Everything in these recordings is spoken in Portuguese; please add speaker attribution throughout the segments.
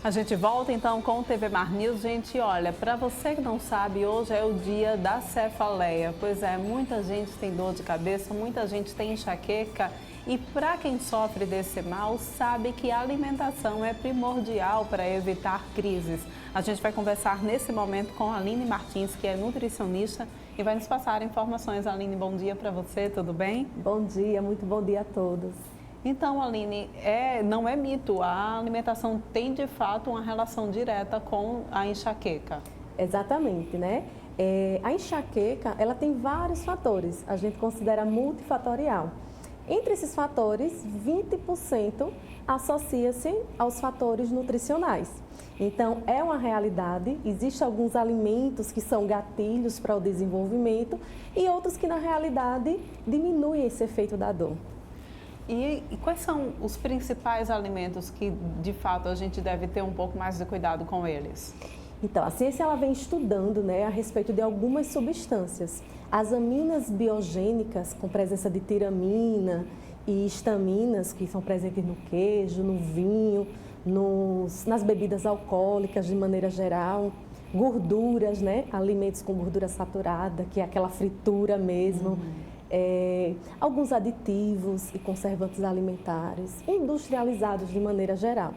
Speaker 1: A gente volta então com o TV Mar News. Gente, olha, para você que não sabe, hoje é o dia da cefaleia. Pois é, muita gente tem dor de cabeça, muita gente tem enxaqueca. E para quem sofre desse mal, sabe que a alimentação é primordial para evitar crises. A gente vai conversar nesse momento com a Aline Martins, que é nutricionista, e vai nos passar informações. Aline, bom dia para você, tudo bem?
Speaker 2: Bom dia, muito bom dia a todos.
Speaker 1: Então, Aline, não é mito, a alimentação tem de fato uma relação direta com a enxaqueca.
Speaker 2: Exatamente, né? A enxaqueca, ela tem vários fatores, a gente considera multifatorial. Entre esses fatores, 20% associa-se aos fatores nutricionais. Então, é uma realidade, existem alguns alimentos que são gatilhos para o desenvolvimento e outros que, na realidade, diminuem esse efeito da dor.
Speaker 1: E quais são os principais alimentos que, de fato, a gente deve ter um pouco mais de cuidado com eles?
Speaker 2: Então, a ciência ela vem estudando, né, a respeito de algumas substâncias. As aminas biogênicas, com presença de tiramina e histaminas, que são presentes no queijo, no vinho, nas bebidas alcoólicas de maneira geral, gorduras, né, alimentos com gordura saturada, que é aquela fritura mesmo. Alguns aditivos e conservantes alimentares, industrializados de maneira geral.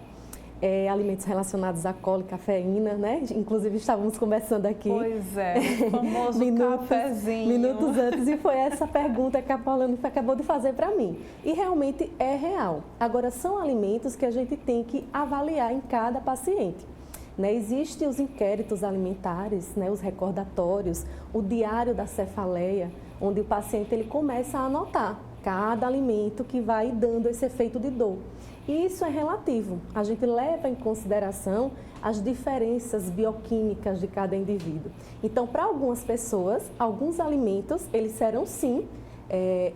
Speaker 2: Alimentos relacionados a cola e cafeína, né? Inclusive estávamos conversando aqui.
Speaker 1: Pois é, o famoso cafezinho.
Speaker 2: Minutos antes, e foi essa pergunta que a Paulana acabou de fazer para mim. E realmente é real. Agora, são alimentos que a gente tem que avaliar em cada paciente. Existem os inquéritos alimentares, né, os recordatórios, o diário da cefaleia, onde o paciente ele começa a anotar cada alimento que vai dando esse efeito de dor. E isso é relativo, a gente leva em consideração as diferenças bioquímicas de cada indivíduo. Então, para algumas pessoas, alguns alimentos, eles serão sim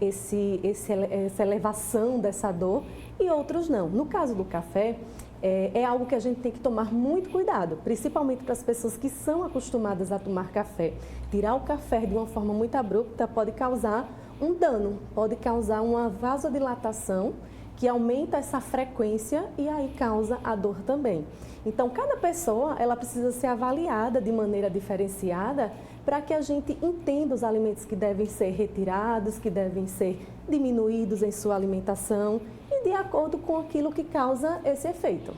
Speaker 2: essa elevação dessa dor e outros não. No caso do café, é algo que a gente tem que tomar muito cuidado, principalmente para as pessoas que são acostumadas a tomar café. Tirar o café de uma forma muito abrupta pode causar um dano, pode causar uma vasodilatação que aumenta essa frequência e aí causa a dor também. Então, cada pessoa ela precisa ser avaliada de maneira diferenciada para que a gente entenda os alimentos que devem ser retirados, que devem ser diminuídos em sua alimentação e de acordo com aquilo que causa esse efeito.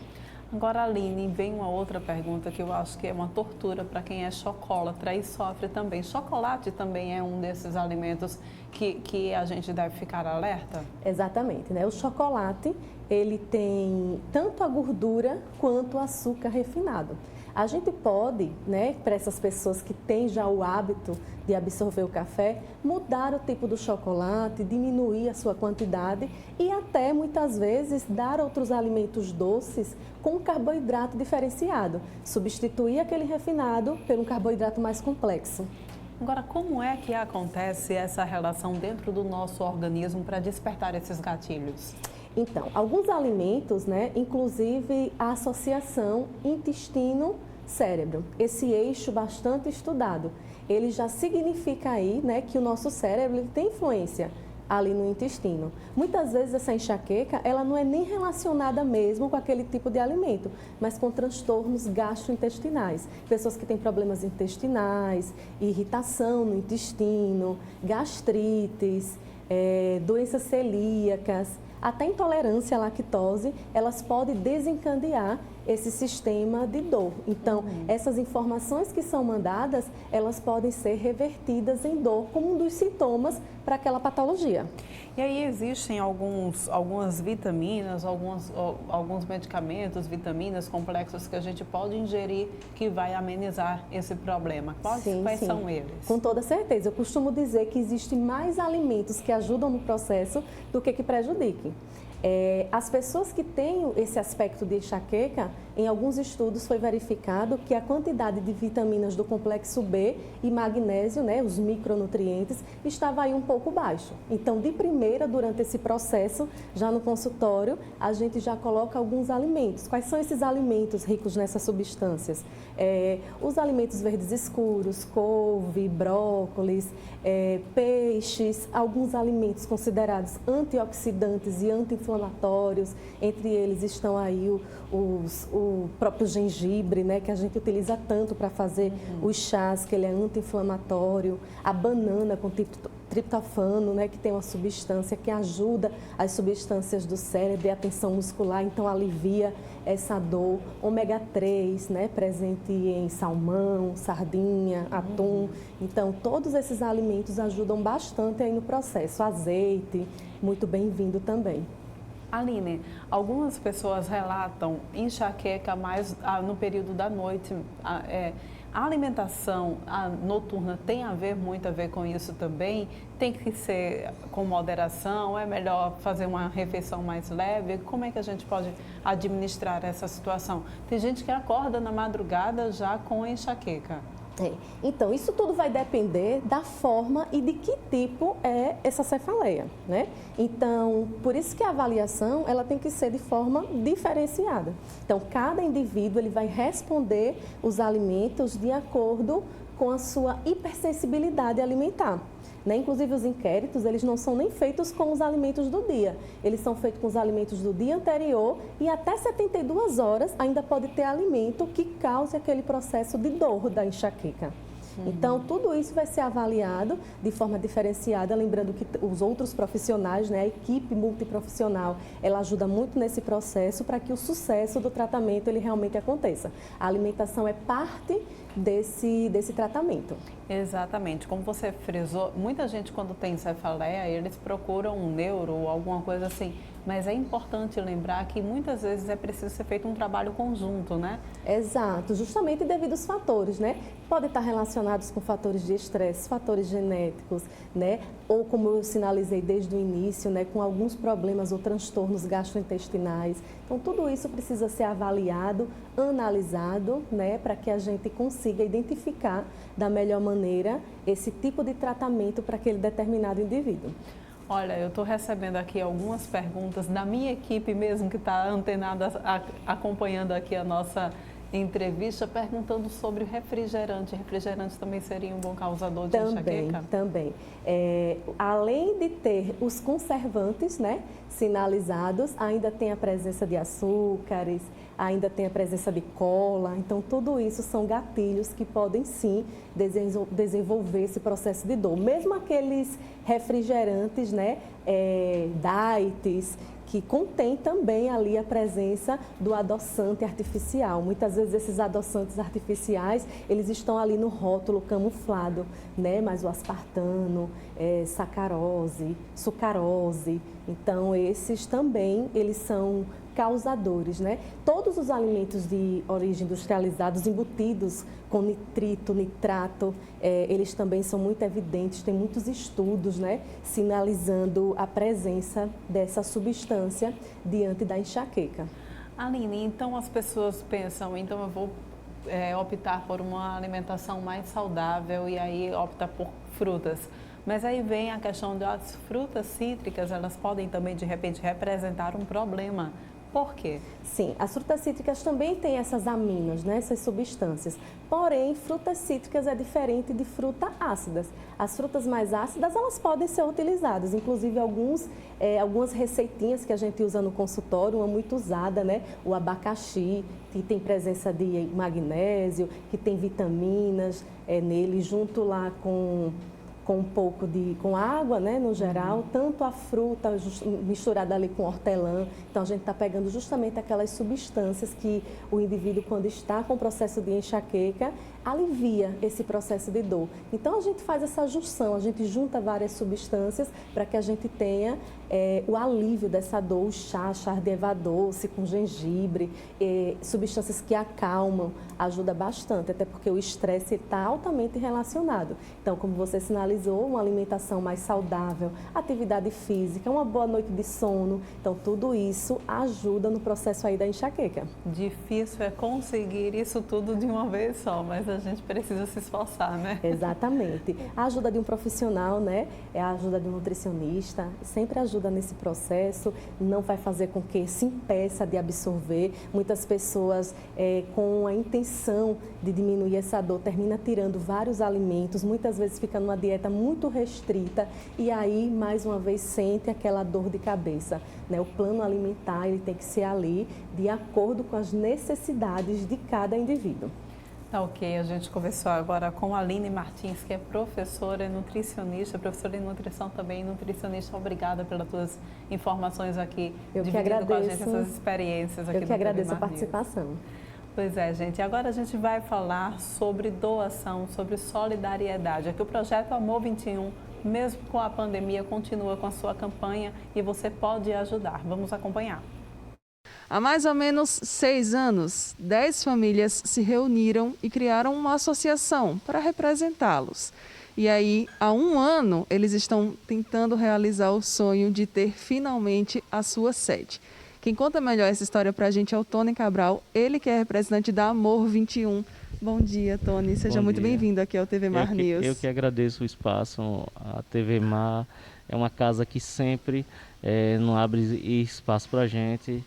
Speaker 1: Agora, Aline, vem uma outra pergunta que eu acho que é uma tortura para quem é chocolatra e sofre também. Chocolate também é um desses alimentos que a gente deve ficar alerta?
Speaker 2: Exatamente, né? O chocolate, ele tem tanto a gordura quanto o açúcar refinado. A gente pode, né, para essas pessoas que têm já o hábito de absorver o café, mudar o tipo do chocolate, diminuir a sua quantidade e até, muitas vezes, dar outros alimentos doces com carboidrato diferenciado. Substituir aquele refinado por um carboidrato mais complexo.
Speaker 1: Agora, como é que acontece essa relação dentro do nosso organismo para despertar esses gatilhos?
Speaker 2: Então, alguns alimentos, né, inclusive a associação intestino-cérebro, esse eixo bastante estudado, ele já significa aí, né, que o nosso cérebro ele tem influência ali no intestino. Muitas vezes essa enxaqueca, ela não é nem relacionada mesmo com aquele tipo de alimento, mas com transtornos gastrointestinais. Pessoas que têm problemas intestinais, irritação no intestino, gastrites, doenças celíacas, até intolerância à lactose, elas podem desencadear esse sistema de dor. Então, essas informações que são mandadas, elas podem ser revertidas em dor como um dos sintomas para aquela patologia.
Speaker 1: E aí existem algumas vitaminas, alguns medicamentos, vitaminas, complexos que a gente pode ingerir que vai amenizar esse problema. Quais são eles?
Speaker 2: Com toda certeza. Eu costumo dizer que existem mais alimentos que ajudam no processo do que prejudiquem. As pessoas que têm esse aspecto de enxaqueca, em alguns estudos foi verificado que a quantidade de vitaminas do complexo B e magnésio, né, os micronutrientes, estava aí um pouco baixo. Então, de primeira, durante esse processo, já no consultório, a gente já coloca alguns alimentos. Quais são esses alimentos ricos nessas substâncias? Os alimentos verdes escuros, couve, brócolis, peixes, alguns alimentos considerados antioxidantes e anti-inflamatórios, anti-inflamatórios, entre eles estão aí o próprio gengibre, né, que a gente utiliza tanto para fazer os chás, que ele é anti-inflamatório, a banana com triptofano, né, que tem uma substância que ajuda as substâncias do cérebro e a tensão muscular, então alivia essa dor. Ômega 3, né, presente em salmão, sardinha, atum. Então, todos esses alimentos ajudam bastante aí no processo. Azeite, muito bem-vindo também.
Speaker 1: Aline, algumas pessoas relatam enxaqueca mais no período da noite. A alimentação noturna tem muito a ver com isso também? Tem que ser com moderação? É melhor fazer uma refeição mais leve? Como é que a gente pode administrar essa situação? Tem gente que acorda na madrugada já com enxaqueca.
Speaker 2: Então, isso tudo vai depender da forma e de que tipo é essa cefaleia, né? Então, por isso que a avaliação, ela tem que ser de forma diferenciada. Então, cada indivíduo, ele vai responder os alimentos de acordo com a sua hipersensibilidade alimentar. Né? Inclusive, os inquéritos, eles não são nem feitos com os alimentos do dia. Eles são feitos com os alimentos do dia anterior e até 72 horas ainda pode ter alimento que cause aquele processo de dor da enxaqueca. Então, tudo isso vai ser avaliado de forma diferenciada, lembrando que os outros profissionais, né, a equipe multiprofissional, ela ajuda muito nesse processo para que o sucesso do tratamento ele realmente aconteça. A alimentação é parte desse tratamento.
Speaker 1: Exatamente. Como você frisou, muita gente quando tem cefaleia, eles procuram um neuro ou alguma coisa assim, mas é importante lembrar que muitas vezes é preciso ser feito um trabalho conjunto, né?
Speaker 2: Exato, justamente devido aos fatores, né? Podem estar relacionados com fatores de estresse, fatores genéticos, né? Ou como eu sinalizei desde o início, né? Com alguns problemas ou transtornos gastrointestinais. Então, tudo isso precisa ser avaliado, analisado, né? Para que a gente consiga identificar da melhor maneira esse tipo de tratamento para aquele determinado indivíduo.
Speaker 1: Olha, eu estou recebendo aqui algumas perguntas da minha equipe mesmo, que está antenada, acompanhando aqui a nossa entrevista, perguntando sobre refrigerante. Refrigerante também seria um bom causador de enxaqueca?
Speaker 2: Também. Além de ter os conservantes, né, sinalizados, ainda tem a presença de açúcares, ainda tem a presença de cola. Então, tudo isso são gatilhos que podem, sim, desenvolver esse processo de dor. Mesmo aqueles refrigerantes, né, diets, que contém também ali a presença do adoçante artificial. Muitas vezes esses adoçantes artificiais, eles estão ali no rótulo camuflado, né? Mas o aspartano, sacarose, sucarose, então esses também, eles são causadores, né? Todos os alimentos de origem industrializados, embutidos com nitrito, nitrato, eles também são muito evidentes, tem muitos estudos, né, sinalizando a presença dessa substância diante da enxaqueca.
Speaker 1: Aline, então as pessoas pensam, então eu vou optar por uma alimentação mais saudável e aí opta por frutas. Mas aí vem a questão das frutas cítricas, elas podem também de repente representar um problema. Por quê?
Speaker 2: Sim, as frutas cítricas também têm essas aminas, né, essas substâncias. Porém, frutas cítricas é diferente de frutas ácidas. As frutas mais ácidas, elas podem ser utilizadas. Inclusive, algumas receitinhas que a gente usa no consultório, uma muito usada, né, o abacaxi, que tem presença de magnésio, que tem vitaminas nele, junto lá com um pouco com água, né, no geral, tanto a fruta misturada ali com hortelã. Então, a gente está pegando justamente aquelas substâncias que o indivíduo, quando está com o processo de enxaqueca, alivia esse processo de dor. Então, a gente faz essa junção, a gente junta várias substâncias para que a gente tenha o alívio dessa dor, o chá de erva doce com gengibre, substâncias que acalmam, ajuda bastante, até porque o estresse está altamente relacionado. Então, como você sinalizou, uma alimentação mais saudável, atividade física, uma boa noite de sono, então tudo isso ajuda no processo aí da enxaqueca.
Speaker 1: Difícil é conseguir isso tudo de uma vez só, mas a gente precisa se esforçar, né?
Speaker 2: Exatamente. A ajuda de um profissional, né? A ajuda de um nutricionista, sempre ajuda nesse processo, não vai fazer com que se impeça de absorver. Muitas pessoas com a intenção de diminuir essa dor, termina tirando vários alimentos, muitas vezes fica numa dieta dieta muito restrita e aí, mais uma vez, sente aquela dor de cabeça, né? O plano alimentar, ele tem que ser ali de acordo com as necessidades de cada indivíduo.
Speaker 1: Tá ok, a gente conversou agora com a Aline Martins, que é professora e nutricionista, professora em nutrição também, nutricionista. Obrigada pelas tuas informações aqui, dividindo com a gente essas experiências aqui.
Speaker 2: Eu que agradeço a participação.
Speaker 1: Pois é, gente. Agora a gente vai falar sobre doação, sobre solidariedade. Aqui o projeto Amor 21, mesmo com a pandemia, continua com a sua campanha e você pode ajudar. Vamos acompanhar.
Speaker 3: Há mais ou menos 6 anos, 10 famílias se reuniram e criaram uma associação para representá-los. E aí, há 1 ano, eles estão tentando realizar o sonho de ter finalmente a sua sede. Quem conta melhor essa história para a gente é o Tony Cabral, ele que é representante da Amor 21. Bom dia, Tony. Seja muito bem-vindo aqui ao TV Mar News.
Speaker 4: Eu que agradeço o espaço. A TV Mar é uma casa que sempre não abre espaço para a gente.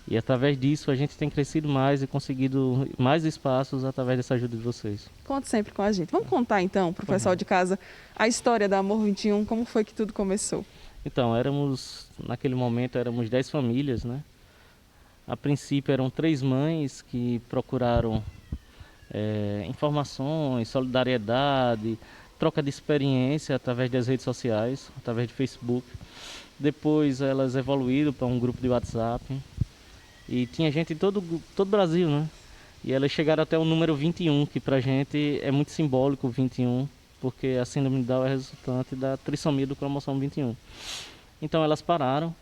Speaker 4: E através disso a gente tem crescido mais e conseguido mais espaços através dessa ajuda de vocês.
Speaker 3: Conte sempre com a gente. Vamos contar então para o pessoal de casa a história da Amor 21, como foi que tudo começou?
Speaker 4: Então, naquele momento éramos 10 famílias, né? A princípio eram 3 mães que procuraram informações, solidariedade, troca de experiência através das redes sociais, através de Facebook. Depois elas evoluíram para um grupo de WhatsApp. E tinha gente em todo o Brasil, né? E elas chegaram até o número 21, que pra gente é muito simbólico, o 21, porque a síndrome de Down é resultante da trissomia do cromossomo 21. Então elas pararam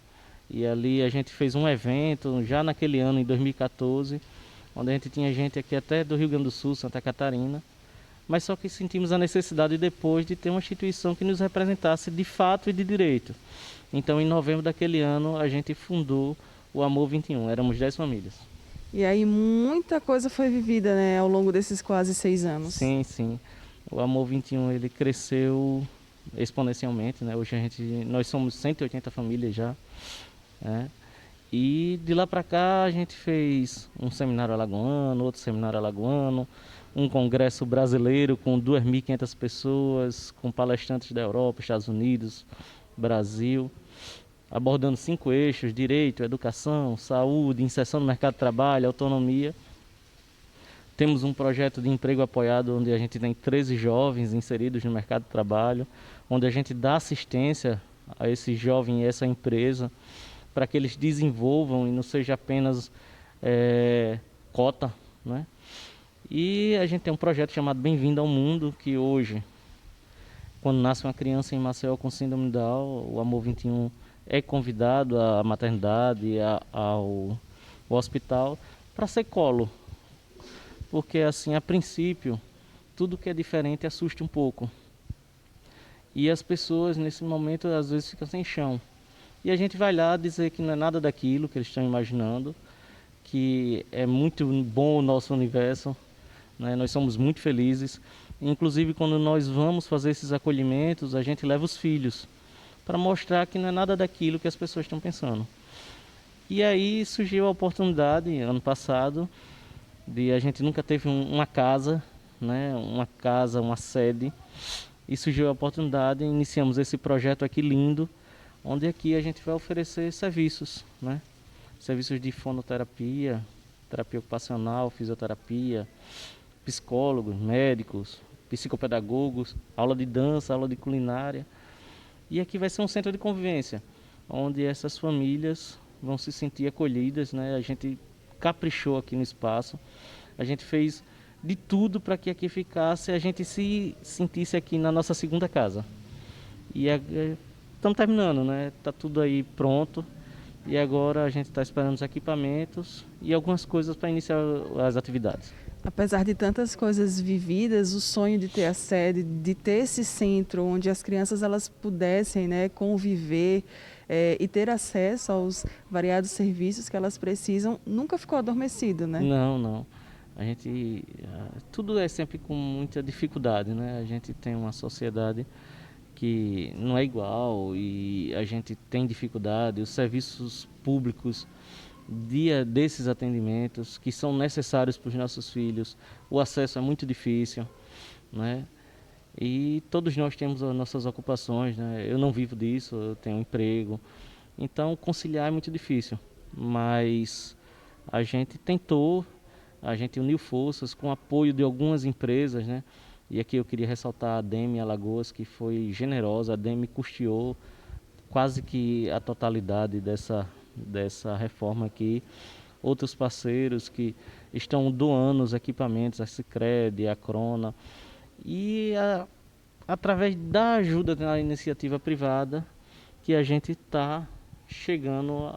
Speaker 4: e ali a gente fez um evento, já naquele ano, em 2014, onde a gente tinha gente aqui até do Rio Grande do Sul, Santa Catarina, mas só que sentimos a necessidade depois de ter uma instituição que nos representasse de fato e de direito. Então em novembro daquele ano a gente fundou o Amor 21, éramos 10 famílias.
Speaker 3: E aí muita coisa foi vivida, né, ao longo desses quase 6 anos.
Speaker 4: Sim, sim. O Amor 21 ele cresceu exponencialmente, né? Hoje nós somos 180 famílias já, né? E de lá para cá a gente fez um seminário alagoano, outro seminário alagoano, um congresso brasileiro com 2.500 pessoas, com palestrantes da Europa, Estados Unidos, Brasil, abordando 5 eixos: direito, educação, saúde, inserção no mercado de trabalho, autonomia. Temos um projeto de emprego apoiado onde a gente tem 13 jovens inseridos no mercado de trabalho, onde a gente dá assistência a esse jovem e essa empresa para que eles desenvolvam e não seja apenas cota, né? E a gente tem um projeto chamado Bem-vindo ao Mundo, que hoje, quando nasce uma criança em Maceió com síndrome de Down, o Amor 21 é convidado à maternidade, ao hospital, para ser colo. Porque assim, a princípio, tudo que é diferente assusta um pouco. E as pessoas nesse momento às vezes ficam sem chão. E a gente vai lá dizer que não é nada daquilo que eles estão imaginando, que é muito bom o nosso universo, né? Nós somos muito felizes. Inclusive quando nós vamos fazer esses acolhimentos, a gente leva os filhos, para mostrar que não é nada daquilo que as pessoas estão pensando. E aí surgiu a oportunidade, ano passado, de a gente nunca teve uma casa, né? Uma sede, e surgiu a oportunidade, iniciamos esse projeto aqui lindo, onde aqui a gente vai oferecer serviços, né? Serviços de fonoterapia, terapia ocupacional, fisioterapia, psicólogos, médicos, psicopedagogos, aula de dança, aula de culinária. E aqui vai ser um centro de convivência, onde essas famílias vão se sentir acolhidas, né? A gente caprichou aqui no espaço, a gente fez de tudo para que aqui ficasse, a gente se sentisse aqui na nossa segunda casa. E estamos terminando, né? Está tudo aí pronto e agora a gente está esperando os equipamentos e algumas coisas para iniciar as atividades.
Speaker 3: Apesar de tantas coisas vividas, o sonho de ter a sede, de ter esse centro onde as crianças elas pudessem, né, conviver e ter acesso aos variados serviços que elas precisam, nunca ficou adormecido, né?
Speaker 4: Não, não. A gente, tudo é sempre com muita dificuldade, né? A gente tem uma sociedade que não é igual e a gente tem dificuldade. Os serviços públicos desses atendimentos que são necessários para os nossos filhos, o acesso é muito difícil, né? E todos nós temos as nossas ocupações, né? Eu não vivo disso, eu tenho um emprego. Então, conciliar é muito difícil. Mas a gente tentou, a gente uniu forças com o apoio de algumas empresas, né? E aqui eu queria ressaltar a DEME Alagoas, que foi generosa. A DEME custeou quase que a totalidade dessa reforma aqui. Outros parceiros que estão doando os equipamentos, a Sicredi, a Crona. E através da ajuda da iniciativa privada que a gente está chegando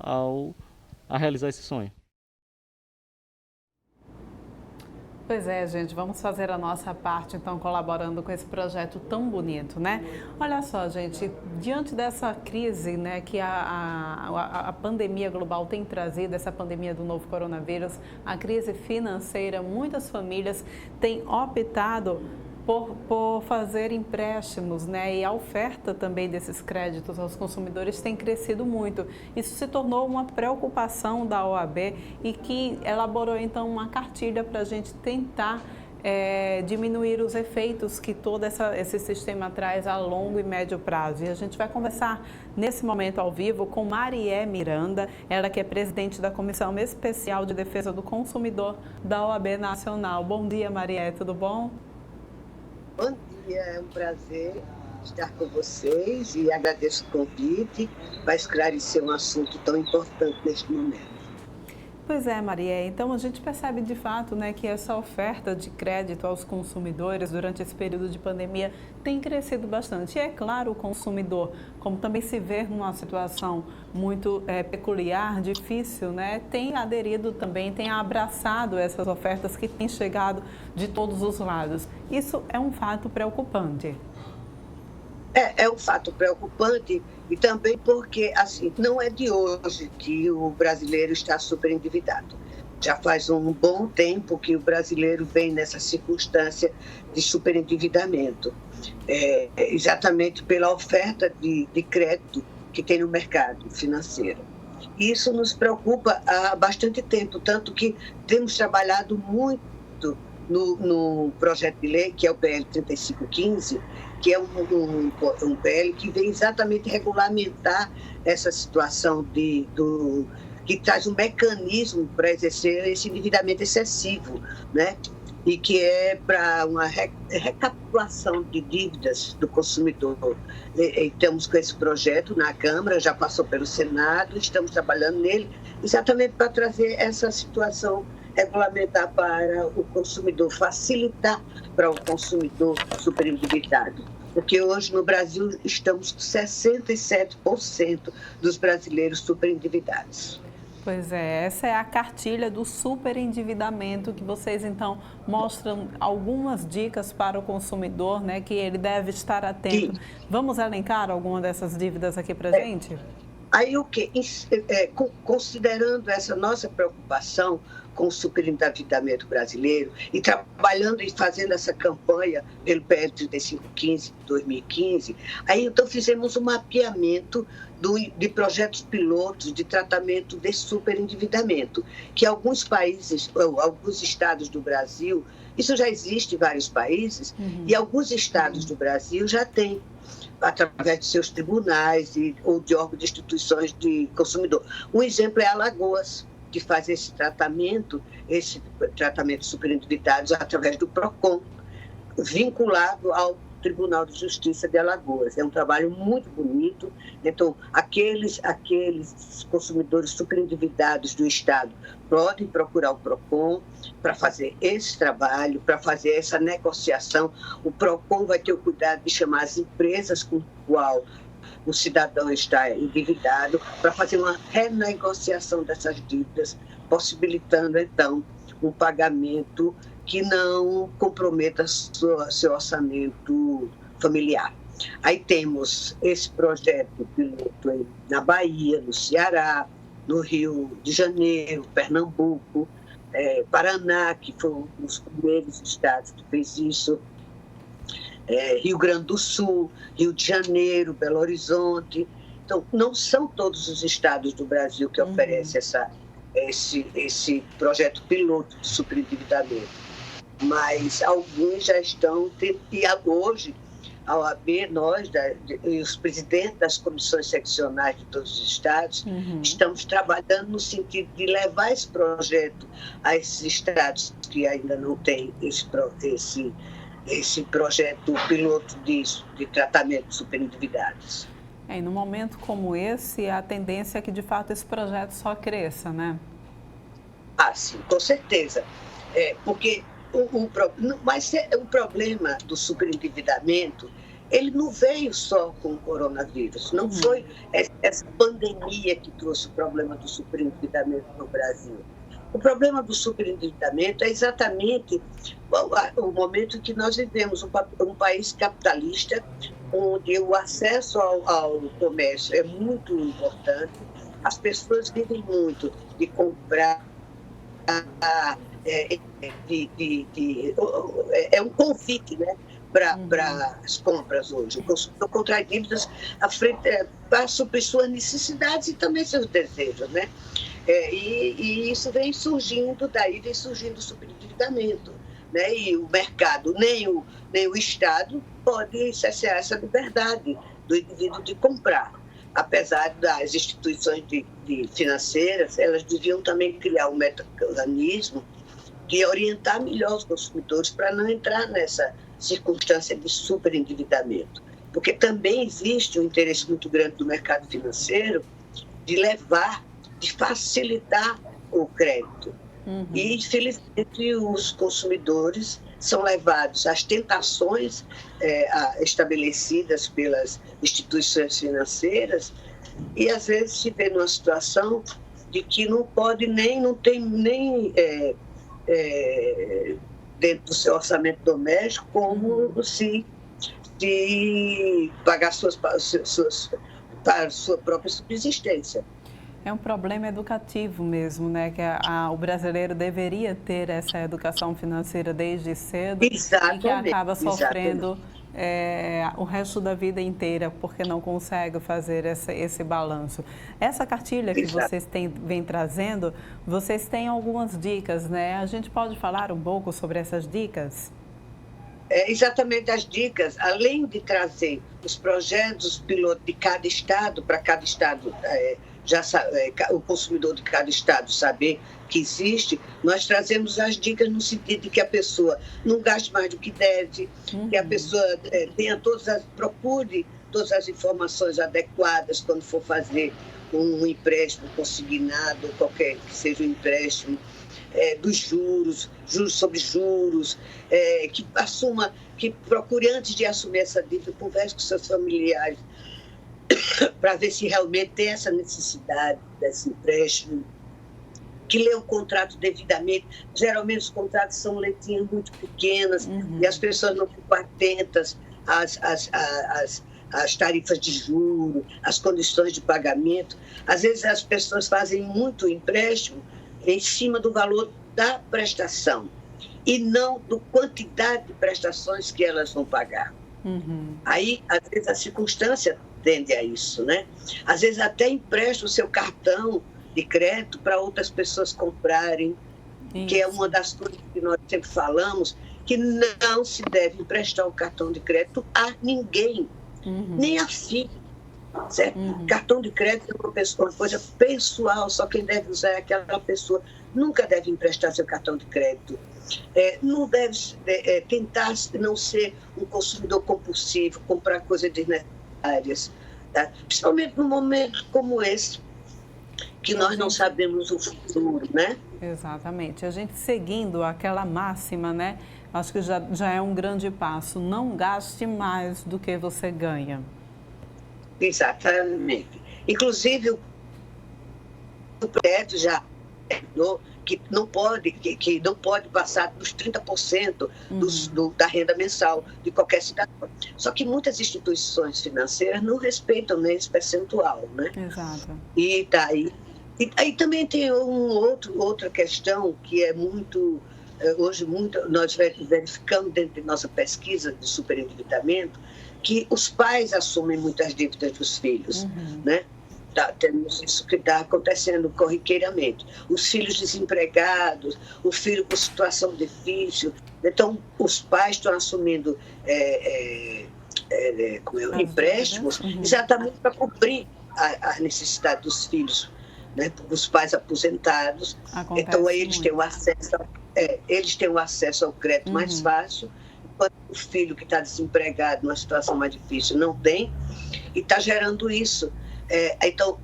Speaker 4: a realizar esse sonho.
Speaker 1: Pois é, gente, vamos fazer a nossa parte, então, colaborando com esse projeto tão bonito, né? Olha só, gente, diante dessa crise, né, que a pandemia global tem trazido, essa pandemia do novo coronavírus, a crise financeira, muitas famílias têm optado por fazer empréstimos, né? E a oferta também desses créditos aos consumidores tem crescido muito. Isso se tornou uma preocupação da OAB e que elaborou então uma cartilha para a gente tentar diminuir os efeitos que todo esse sistema traz a longo e médio prazo. E a gente vai conversar nesse momento ao vivo com Marié Miranda, ela que é presidente da Comissão Especial de Defesa do Consumidor da OAB Nacional. Bom dia, Marié, tudo bom?
Speaker 5: Bom dia, é um prazer estar com vocês e agradeço o convite para esclarecer um assunto tão importante neste momento.
Speaker 1: Pois é, Maria. Então a gente percebe de fato, né, que essa oferta de crédito aos consumidores durante esse período de pandemia tem crescido bastante. E é claro, o consumidor, como também se vê numa situação muito peculiar, difícil, né, tem aderido também, tem abraçado essas ofertas que têm chegado de todos os lados. Isso é um fato preocupante.
Speaker 5: É um fato preocupante e também porque, assim, não é de hoje que o brasileiro está super endividado. Já faz um bom tempo que o brasileiro vem nessa circunstância de superendividamento, exatamente pela oferta de crédito que tem no mercado financeiro. Isso nos preocupa há bastante tempo, tanto que temos trabalhado muito no projeto de lei, que é o PL 3515, que é um PL que vem exatamente regulamentar essa situação que traz um mecanismo para exercer esse endividamento excessivo, né? E que é para uma recapitulação de dívidas do consumidor. Estamos com esse projeto na Câmara, já passou pelo Senado, estamos trabalhando nele exatamente para trazer essa situação regulamentar para o consumidor, facilitar para o consumidor superendividado. Porque hoje no Brasil estamos com 67% dos brasileiros superendividados.
Speaker 1: Pois é, essa é a cartilha do superendividamento que vocês então mostram algumas dicas para o consumidor, né, que ele deve estar atento. Sim. Vamos elencar alguma dessas dívidas aqui para a gente?
Speaker 5: Aí o que? Considerando essa nossa preocupação com o superendividamento brasileiro e trabalhando e fazendo essa campanha pelo PL 3515 de 2015, aí então fizemos um mapeamento de projetos pilotos de tratamento de superendividamento, que alguns países, alguns estados do Brasil, isso já existe em vários países, e alguns estados do Brasil já têm, através de seus tribunais ou de órgãos de instituições de consumidor. Um exemplo é Alagoas, que faz esse tratamento de superendividados através do PROCON, vinculado ao Tribunal de Justiça de Alagoas. É um trabalho muito bonito. Então, aqueles consumidores superendividados do Estado podem procurar o PROCON para fazer esse trabalho, para fazer essa negociação. O PROCON vai ter o cuidado de chamar as empresas com o qual o cidadão está endividado para fazer uma renegociação dessas dívidas, possibilitando, então, um pagamento que não comprometa seu orçamento familiar. Aí temos esse projeto piloto na Bahia, no Ceará, no Rio de Janeiro, Pernambuco, Paraná, que foi um dos primeiros estados que fez isso, Rio Grande do Sul, Rio de Janeiro, Belo Horizonte. Então, não são todos os estados do Brasil que oferecem esse projeto piloto de superendividamento, mas alguns já estão, e hoje a OAB, nós e os presidentes das comissões seccionais de todos os estados, estamos trabalhando no sentido de levar esse projeto a esses estados que ainda não têm esse projeto piloto de tratamento de superendividados.
Speaker 1: E num momento como esse, a tendência é que, de fato, esse projeto só cresça, né?
Speaker 5: Ah, sim, com certeza. Porque mas o problema do superendividamento, ele não veio só com o coronavírus, não foi essa pandemia que trouxe o problema do superendividamento no Brasil. O problema do superendividamento é exatamente o momento que nós vivemos, um país capitalista, onde o acesso ao comércio é muito importante, as pessoas vivem muito de comprar, é um convite, né, para as compras hoje. O consumidor contrai dívidas para suprir suas necessidades e também seus desejos, né? E isso vem surgindo o superendividamento, né? E o mercado, nem o Estado pode cercear essa liberdade do indivíduo de comprar. Apesar das instituições financeiras, elas deviam também criar um mecanismo de orientar melhor os consumidores para não entrar nessa circunstância de superendividamento. Porque também existe um interesse muito grande do mercado financeiro de facilitar o crédito. E, infelizmente, os consumidores são levados às tentações estabelecidas pelas instituições financeiras e, às vezes, se vê numa situação de que não tem nem dentro do seu orçamento doméstico como se pagar para a sua própria subsistência.
Speaker 1: É um problema educativo mesmo, né? Que o brasileiro deveria ter essa educação financeira desde cedo.
Speaker 5: Exatamente,
Speaker 1: e que acaba sofrendo o resto da vida inteira porque não consegue fazer esse balanço. Essa cartilha que vocês vêm trazendo, vocês têm algumas dicas, né? A gente pode falar um pouco sobre essas dicas?
Speaker 5: Exatamente as dicas, além de trazer os projetos piloto de cada estado, para cada estado o consumidor de cada estado saber que existe, nós trazemos as dicas no sentido de que a pessoa não gaste mais do que deve, que a pessoa procure todas as informações adequadas quando for fazer um empréstimo consignado, qualquer que seja o empréstimo, dos juros sobre juros, que procure, antes de assumir essa dívida, converse com seus familiares para ver se realmente tem essa necessidade desse empréstimo, que lê o contrato devidamente. Geralmente os contratos são letrinhas muito pequenas e as pessoas não ficam atentas às tarifas de juros, às condições de pagamento. Às vezes as pessoas fazem muito empréstimo em cima do valor da prestação e não da quantidade de prestações que elas vão pagar. Aí, às vezes, a circunstância tende a isso, né? Às vezes até empresta o seu cartão de crédito para outras pessoas comprarem, que é uma das coisas que nós sempre falamos, que não se deve emprestar o cartão de crédito a ninguém, nem a filho, certo? Cartão de crédito é uma coisa pessoal, só quem deve usar é aquela pessoa. Nunca deve emprestar seu cartão de crédito. Não deve tentar não ser um consumidor compulsivo, comprar coisas desnecessárias, tá? Principalmente num momento como esse, que nós não sabemos o futuro, né?
Speaker 1: Exatamente. A gente seguindo aquela máxima, né? Acho que já é um grande passo. Não gaste mais do que você ganha.
Speaker 5: Exatamente. Inclusive, o projeto já que não pode passar dos 30% da renda mensal de qualquer cidadão. Só que muitas instituições financeiras não respeitam nem esse percentual, né?
Speaker 1: Exato.
Speaker 5: E aí também tem outra questão que é muito, hoje nós verificamos dentro de nossa pesquisa de superendividamento, que os pais assumem muitas dívidas dos filhos, né? Temos isso que está acontecendo corriqueiramente. Os filhos desempregados, o filho com situação difícil. Então, os pais estão assumindo empréstimos, exatamente para cobrir a necessidade dos filhos, né? Os pais aposentados.
Speaker 1: Acontece
Speaker 5: então eles
Speaker 1: muito.
Speaker 5: têm o acesso ao crédito mais fácil, enquanto o filho que está desempregado, numa situação mais difícil, não tem, e está gerando isso. Então,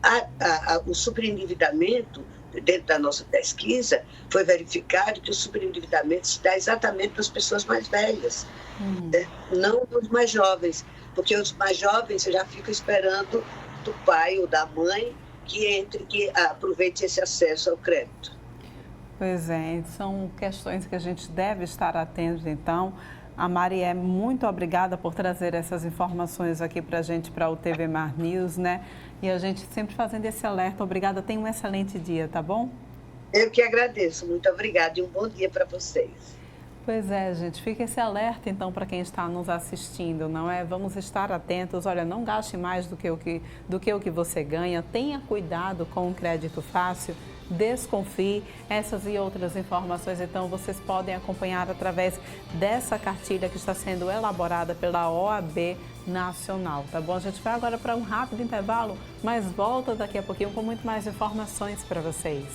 Speaker 5: o superendividamento, dentro da nossa pesquisa, foi verificado que o superendividamento se dá exatamente nas pessoas mais velhas, né? Não nos mais jovens, porque os mais jovens já ficam esperando do pai ou da mãe que aproveite esse acesso ao crédito.
Speaker 1: Pois é, são questões que a gente deve estar atento, então. A Marié, muito obrigada por trazer essas informações aqui para a gente, para o TV Mar News, né? E a gente sempre fazendo esse alerta. Obrigada, tenha um excelente dia, tá bom?
Speaker 5: Eu que agradeço, muito obrigada e um bom dia para vocês.
Speaker 1: Pois é, gente, fica esse alerta então para quem está nos assistindo, não é? Vamos estar atentos, olha, não gaste mais do que o que você ganha, tenha cuidado com o crédito fácil, desconfie. Essas e outras informações, então, vocês podem acompanhar através dessa cartilha que está sendo elaborada pela OAB Nacional, tá bom? A gente vai agora para um rápido intervalo, mas volta daqui a pouquinho com muito mais informações para vocês.